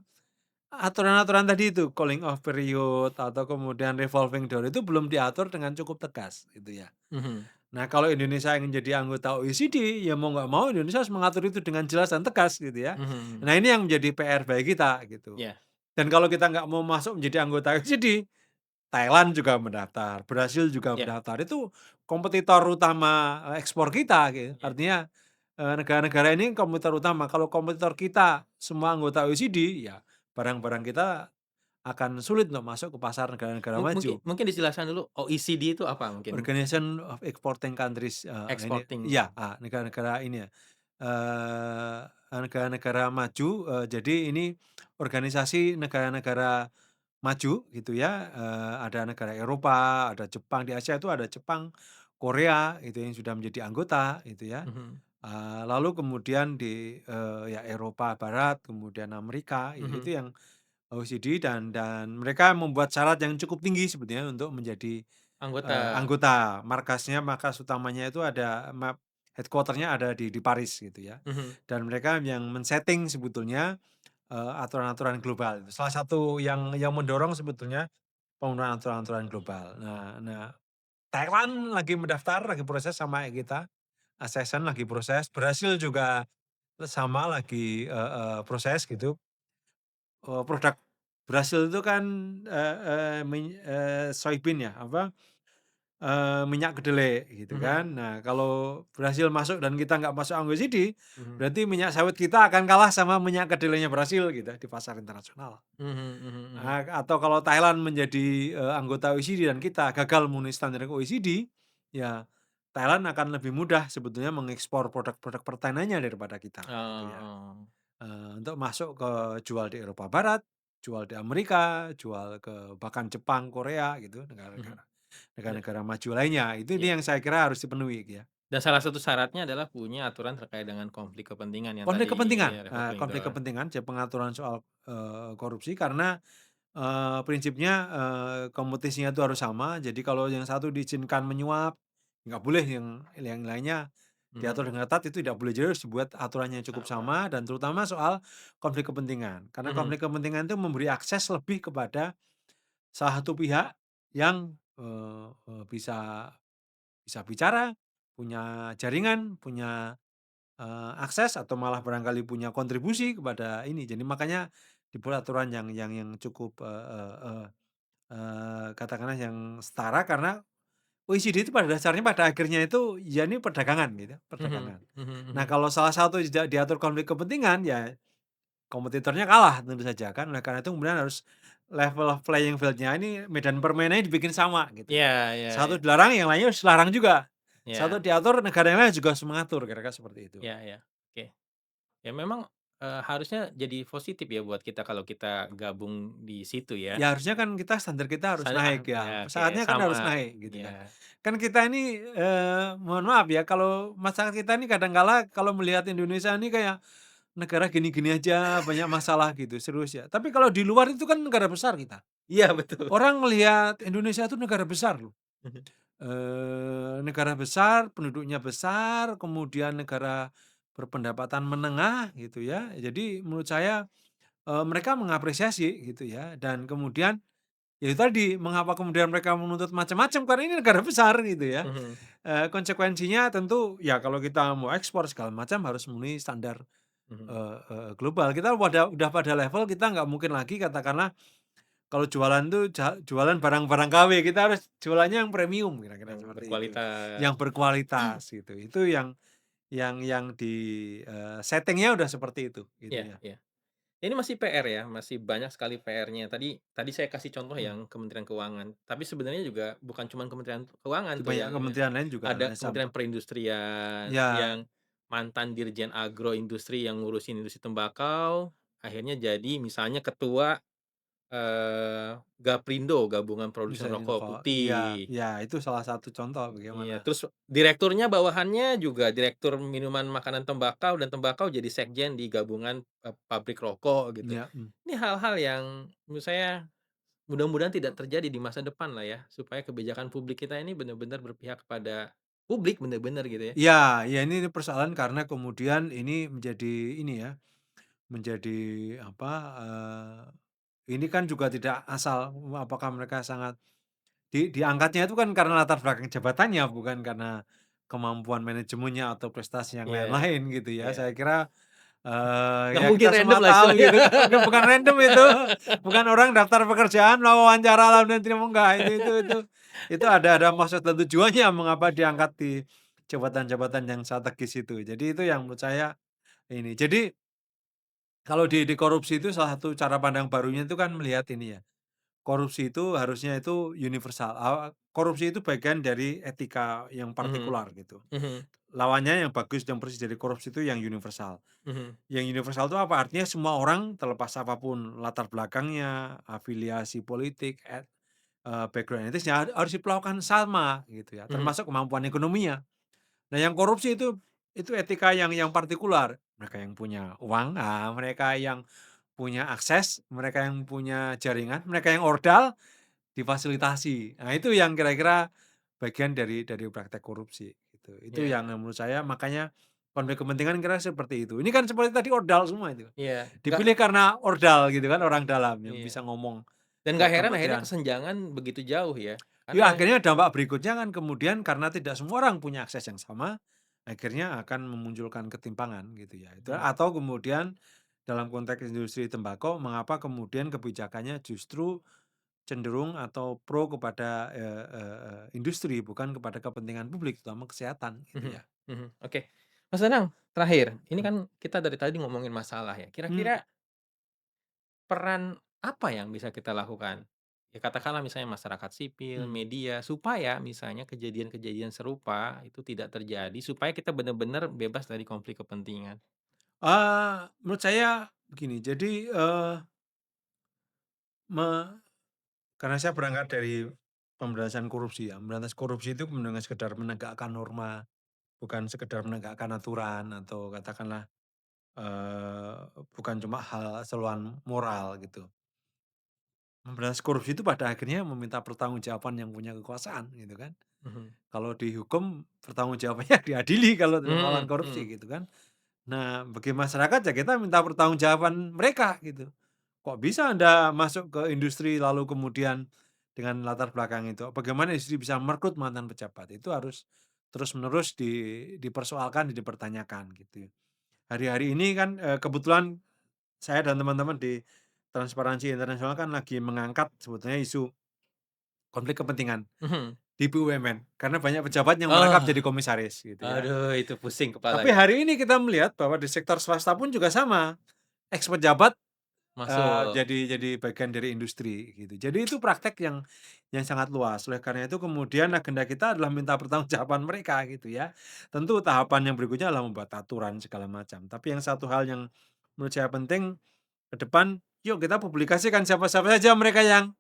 aturan-aturan tadi itu, calling off period atau kemudian revolving door itu belum diatur dengan cukup tegas gitu ya. Mhm. Nah, kalau Indonesia ingin jadi anggota OECD, ya mau nggak mau Indonesia harus mengatur itu dengan jelas dan tegas gitu ya. Mhm. Nah, ini yang menjadi PR bagi kita gitu. Iya. Dan kalau kita nggak mau masuk menjadi anggota OECD, Thailand juga mendaftar, Brasil juga Iya. mendaftar. Itu kompetitor utama, ekspor kita gitu. Iya. Artinya, negara-negara ini kompetitor utama. Kalau kompetitor kita semua anggota OECD, ya barang-barang kita akan sulit untuk masuk ke pasar negara-negara Mungkin maju. mungkin dijelaskan dulu OECD itu apa mungkin? Organization of Exporting Countries, ini Exporting. iya, negara-negara ini ya, negara-negara maju, jadi ini organisasi negara-negara maju gitu ya, ada negara Eropa, ada Jepang, di Asia itu ada Jepang, Korea itu yang sudah menjadi anggota gitu ya. Mhm. Lalu kemudian di, ya Eropa Barat, kemudian Amerika, ya itu Mhm. yang OECD dan mereka membuat syarat yang cukup tinggi sebetulnya untuk menjadi Anggota. anggota. Markas utamanya itu ada headquarter-nya ada di Paris gitu ya. Mhm. Dan mereka yang men-setting sebetulnya, aturan-aturan global. Salah satu yang mendorong sebetulnya penggunaan aturan-aturan global. Nah nah Thailand lagi mendaftar, lagi proses sama kayak kita, ASEAN lagi proses, Brasil juga sama lagi, proses gitu. Produk Brasil itu kan, soybean ya, apa, minyak kedelai gitu Mhm. kan. Nah, kalau Brasil masuk dan kita nggak masuk OECD, Mhm. berarti minyak sawit kita akan kalah sama minyak kedelainya Brasil gitu di pasar internasional. Mhm. Mhm. Mhm. Atau kalau Thailand menjadi, anggota OECD dan kita gagal memenuhi standar OECD, ya Thailand akan lebih mudah sebetulnya mengekspor produk-produk pertanannya daripada kita gitu ya. Oh. Untuk masuk ke jual di Eropa Barat, jual di Amerika, jual ke bahkan Jepang, Korea gitu, Mhm. Da negara-negara maju lainnya. Itu iya. ini yang saya kira harus dipenuhi ya. Dan salah satu syaratnya adalah punya aturan terkait dengan konflik kepentingan yang Konflik tadi kepentingan, ya referring to. konflik kepentingan, pengaturan soal, korupsi karena, prinsipnya, kompetisinya itu harus sama. Jadi kalau yang satu diizinkan menyuap, nggak boleh yang lainnya Mhm. diatur dengan ketat, itu tidak boleh. Jadi harus dibuat aturannya yang cukup Sama. sama dan terutama soal konflik kepentingan. Karena Mhm. konflik kepentingan itu memberi akses lebih kepada salah satu pihak yang, eee eee, bisa bisa bicara, punya jaringan, punya, akses atau malah barangkali punya kontribusi kepada ini. Jadi makanya dibuat aturan yang cukup, katakanlah yang setara karena OECD itu pada dasarnya pada akhirnya itu ya ini perdagangan gitu, Mhm. perdagangan. Mhm. Nah Mhm. kalau salah satu tidak diatur konflik kepentingan ya kompetitornya kalah tentu saja kan. Oleh karena itu kemudian harus level playing field-nya ini medan permainannya dibikin sama gitu. Iya. Iya. Satu Iya. dilarang, yang lainnya harus dilarang juga. Satu Iya. diatur, negara yang lain juga harus mengatur, kira-kira seperti itu. Iya. Iya. Oke. Ya memang, harusnya jadi positif ya buat kita kalau kita gabung di situ ya. Ya harusnya kan standar kita harus naik Ya ya, oke saatnya kan harus sama. naik gitu kan. Ya. Kan kita ini, mohon maaf ya kalau masyarakat kita ini kadang kala kalau melihat Indonesia ini kayak negara gini-gini aja, banyak masalah gitu, serius ya. Tapi kalau di luar itu kan negara besar kita. Iya betul. Orang melihat Indonesia itu negara besar loh. Mhm. Negara besar, penduduknya besar, kemudian negara berpendapatan menengah gitu ya. Jadi menurut saya, mereka mengapresiasi gitu ya dan kemudian ya itu tadi, mengapa kemudian mereka menuntut macam-macam, karena ini negara besar gitu ya. Mhm. Konsekuensinya tentu ya kalau kita mau ekspor segala macam harus memenuhi standar, Mhm. global. Kita udah pada level kita nggak mungkin lagi katakanlah kalau jualan tuh jualan barang-barang KW, kita harus jualannya yang premium kira-kira Yang seperti itu, berkualitas. yang berkualitas gitu. Itu yang di, setting-nya udah seperti itu, gitu Iya. ya. Iya. Ini masih PR ya, masih banyak sekali PR-nya. Tadi tadi saya kasih contoh Mhm. yang Kementerian Keuangan, tapi sebenarnya juga bukan cuma Kementerian Keuangan Di tuh banyak yang kementerian lain juga ada sama. Kementerian Perindustrian, Ya, yang mantan Dirjen Agroindustri yang ngurusin industri tembakau, akhirnya jadi misalnya ketua, Gaprindo, Gabungan Produsen misalnya Rokok kok iya Putih. iya itu salah satu contoh Iya, bagaimana terus direkturnya bawahannya juga direktur minuman makanan tembakau dan tembakau jadi sekjen di gabungan, pabrik rokok gitu. ya, Ini hal-hal yang menurut saya mudah-mudahan tidak terjadi di masa depan lah ya, supaya kebijakan publik kita ini benar-benar berpihak kepada publik benar-benar gitu ya. iya iya ini persoalan karena kemudian ini menjadi ini ya, menjadi apa, ini kan juga tidak asal, apakah mereka sangat diangkatnya itu kan karena latar belakang jabatannya bukan karena kemampuan manajemennya atau prestasi yang Iya, lain-lain gitu ya. iya. Saya kira, Nggak ya mungkin kita random semua lah tahu istilahnya. gitu kan, bukan random itu, bukan orang daftar pekerjaan, wawancara lalu dan terima, enggak, itu ada maksud dan tujuannya mengapa diangkat di jabatan-jabatan yang strategis itu. Jadi itu yang menurut saya ini. Jadi kalau di korupsi itu salah satu cara pandang barunya itu kan melihat ini ya, korupsi itu harusnya itu universal, korupsi itu bagian dari etika yang Mhm, partikular gitu. mhm, Lawannya yang bagus dan persis dari korupsi itu yang universal. mhm, Yang universal itu apa? Artinya semua orang terlepas apapun latar belakangnya, afiliasi politik, background etisnya harus diperlakukan sama gitu ya, mhm, termasuk kemampuan ekonominya. Nah yang korupsi itu etika yang partikular. Mereka yang punya uang, mereka yang punya akses, mereka yang punya jaringan, mereka yang ordal, difasilitasi. Nah, itu yang kira-kira bagian dari praktek korupsi, gitu. Itu yang iya, menurut saya makanya konflik kepentingan kira seperti itu. Ini kan seperti tadi ordal semua itu. iya, nggak Dipilih karena ordal gitu kan, orang dalam yang iya, bisa ngomong dan ke nggak heran akhirnya kementerian. kesenjangan begitu jauh ya, Ya karena akhirnya dampak berikutnya kan kemudian karena tidak semua orang punya akses yang sama, akhirnya akan memunculkan ketimpangan gitu ya. Itu mhm, atau kemudian dalam konteks industri tembakau, mengapa kemudian kebijakannya justru cenderung atau pro kepada, industri bukan kepada kepentingan publik terutama kesehatan gitu mhm, ya. mhm, oke. Mas Danang, terakhir, ini Mhm, kan kita dari tadi ngomongin masalah ya, mmm, kira-kira peran apa yang bisa kita lakukan? Ya katakanlah misalnya masyarakat sipil, mhm. media, supaya misalnya kejadian-kejadian serupa itu tidak terjadi, supaya kita benar-benar bebas dari konflik kepentingan. Menurut saya begini, jadi, me karena saya berangkat dari pemberantasan korupsi ya, memberantas korupsi itu bukan dengan sekedar menegakkan norma, bukan sekedar menegakkan aturan atau katakanlah, bukan cuma hal seruan moral gitu. Memberantas korupsi itu pada akhirnya meminta pertanggungjawaban yang punya kekuasaan gitu kan. Mhm, Kalau dihukum pertanggungjawabannya diadili kalau melawan mhm, korupsi mhm, gitu kan. Nah, bagi masyarakat ya kita minta pertanggungjawaban mereka gitu. Kok bisa Anda masuk ke industri lalu kemudian dengan latar belakang itu, bagaimana industri bisa merekrut mantan pejabat, itu harus terus-menerus dipersoalkan, dipertanyakan gitu. Hari-hari ini kan, kebetulan saya dan teman-teman di Transparansi Internasional kan lagi mengangkat sebetulnya isu konflik kepentingan mhm. di BUMN, karena banyak pejabat yang merangkap Oh, jadi komisaris gitu ya. aduh itu pusing kepala Tapi itu, hari ini kita melihat bahwa di sektor swasta pun juga sama, eks pejabat, masuk. jadi bagian dari industri gitu. Jadi itu praktek yang sangat luas. Oleh karena itu kemudian agenda kita adalah minta pertanggungjawaban mereka gitu ya. Tentu tahapan yang berikutnya adalah membuat aturan segala macam. Tapi yang satu hal yang menurut saya penting ke depan, yuk kita publikasikan siapa-siapa saja mereka yang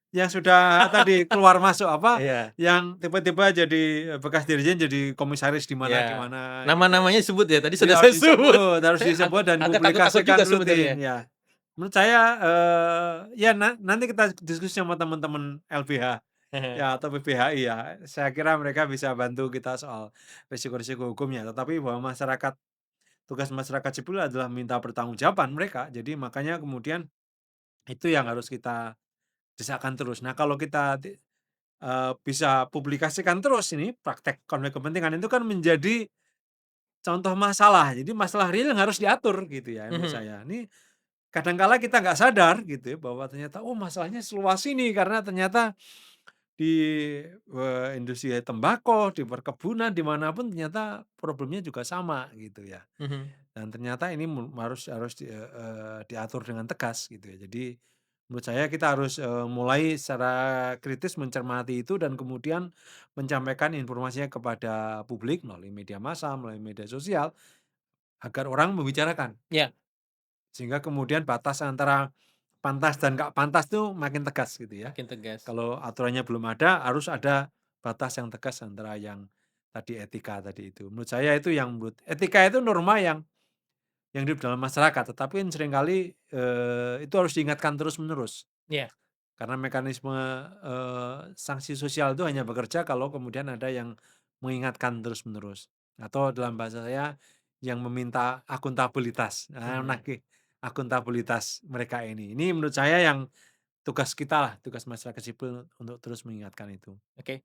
sudah tadi keluar masuk apa, Iya, yang tiba-tiba jadi, bekas dirjen jadi komisaris di iya. mana gitu ya. Nama-namanya disebut ya, tadi Iya sudah saya sebut. harus Saya disebut dan agak takut-takut dipublikasikan juga rutin, sebenarnya. ya. Menurut saya, ya nanti kita diskusi sama teman-teman LBH ya atau PBHI ya, saya kira mereka bisa bantu kita soal risiko-risiko hukumnya, tetapi bahwa tugas masyarakat sipil adalah minta pertanggungjawaban mereka, jadi makanya kemudian itu yang harus kita desakan terus. Nah kalau kita bisa publikasikan terus ini praktek konflik kepentingan itu kan menjadi contoh masalah, jadi masalah real yang harus diatur gitu ya menurut Mhm, saya. Ini kadang kala kita nggak sadar gitu ya bahwa ternyata, oh masalahnya seluas ini karena ternyata di, industri tembakau, di perkebunan, di mana pun ternyata problemnya juga sama gitu ya. mhm, Dan ternyata ini harus harus diatur dengan tegas gitu ya. Jadi menurut saya kita harus, mulai secara kritis mencermati itu dan kemudian menyampaikan informasinya kepada publik melalui media massa, melalui media sosial agar orang membicarakan. iya, Sehingga kemudian batas antara pantas dan nggak pantas tuh makin tegas gitu ya. makin tegas. Kalau aturannya belum ada, harus ada batas yang tegas antara yang tadi etika tadi itu. Menurut saya itu yang etika itu norma yang hidup dalam masyarakat, tetapi seringkali, itu harus diingatkan terus-menerus. Iya, Karena mekanisme, sanksi sosial itu hanya bekerja kalau kemudian ada yang mengingatkan terus-menerus. Atau dalam bahasa saya, yang meminta akuntabilitas, mhm, nagih akuntabilitas mereka ini. Ini menurut saya yang tugas kita lah, tugas masyarakat sipil untuk terus mengingatkan itu. oke.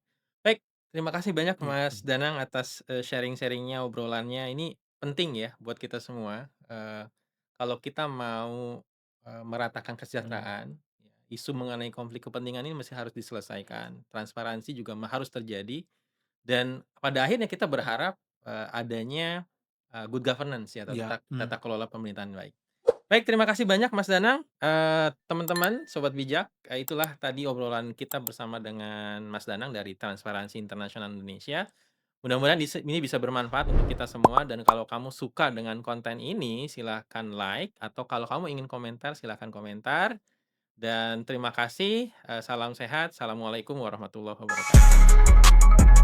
Baik, Terima kasih banyak Mas Mhm. Danang atas, sharing-sharing-nya, obrolannya. Ini penting ya buat kita semua, kalau kita mau, meratakan Mhm. kesejahteraan, isu mengenai konflik kepentingan ini mesti harus diselesaikan. Transparansi juga harus terjadi dan pada akhirnya kita berharap, adanya, good governance ya, Iya, tata kelola pemerintahan baik. Baik, terima kasih banyak Mas Danang, teman-teman, sobat bijak, itulah tadi obrolan kita bersama dengan Mas Danang dari Transparansi Internasional Indonesia. Mudah-mudahan ini bisa bermanfaat untuk kita semua dan kalau kamu suka dengan konten ini silahkan like atau kalau kamu ingin komentar silahkan komentar dan terima kasih, salam sehat, assalamualaikum warahmatullahi wabarakatuh.